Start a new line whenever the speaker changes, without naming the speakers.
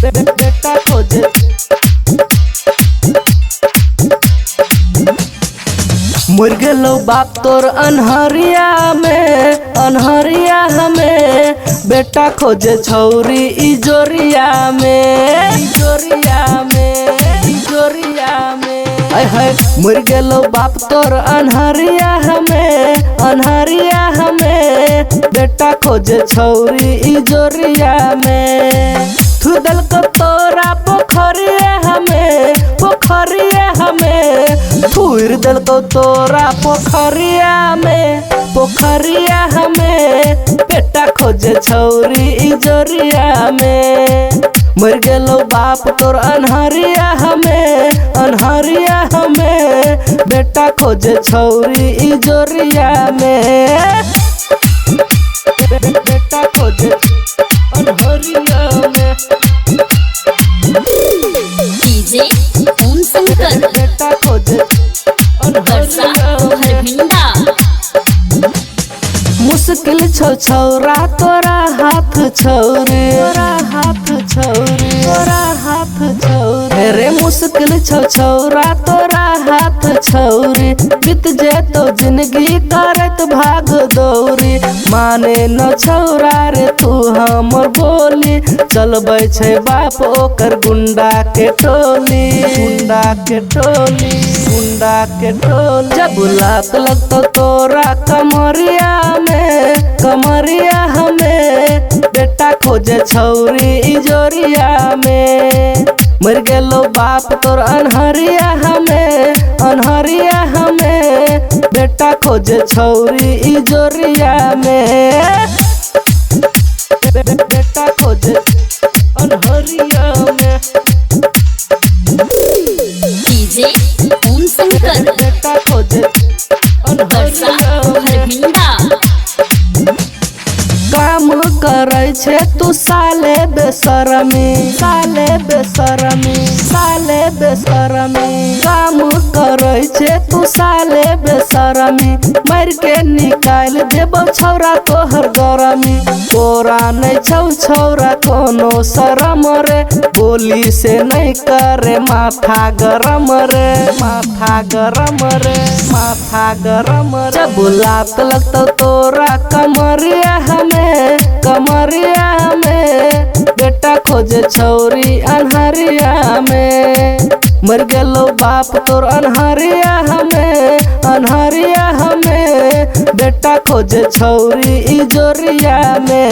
बेटा खोजे मर गेलो बाप तोर अनहरिया में बेटा खोजे छौरी इजोरिया में है मर गेलो बाप तोर अनहरिया में बेटा खोजे छौरी इजोरिया में थुदल को तोरा पोखरिया हमें थुर दल को तोरा पोखरिया हमें बेटा खोजे छौरी इजोरिया में मर गेलो बाप तोर अनहरिया हमें बेटा खोजे छौरी इजोरिया में बेटा खोजे अनहरिया में
डीजे ओम शंकर
बेटा खोजे
बरसा हरभिंडा।
मुश्किल छौरा तोरा हाथ छौरे रे मुश्किल छौरा तोरा हाथ छौरी बीत जेतो जिंदगी करत भाग दौरी माने न छौरा रे तू हमर बोली चलबै छै बाप ओकर गुंडा के टोली जब लात लगतो तोरा कमरिया हमें बेटा खोजे छौरी इजोरिया में मर गेलो बाप तोर अनहरिया हमें बेटा खोजे छौरी इजोरिया में बेटा खोजे अनहरिया में
डीजे ओम शंकर
बेटा खोजे
बरसा हरभिंडा।
काम करे छे तू साले बेशरमी काम करे छे तू साले बेशरमी मार के निकाल देबो छौरा तोहर गरमी तोरा नहीं छौरा कोनो शरम रे बोली से नहीं करे माथा गरम रे जब लात लगतो तोरा कमरिया में बेटा खोजे छौरी अनहरिया में मर गेलो बाप तोर अनहरिया हमें बेटा खोजे छौरी इजोरिया में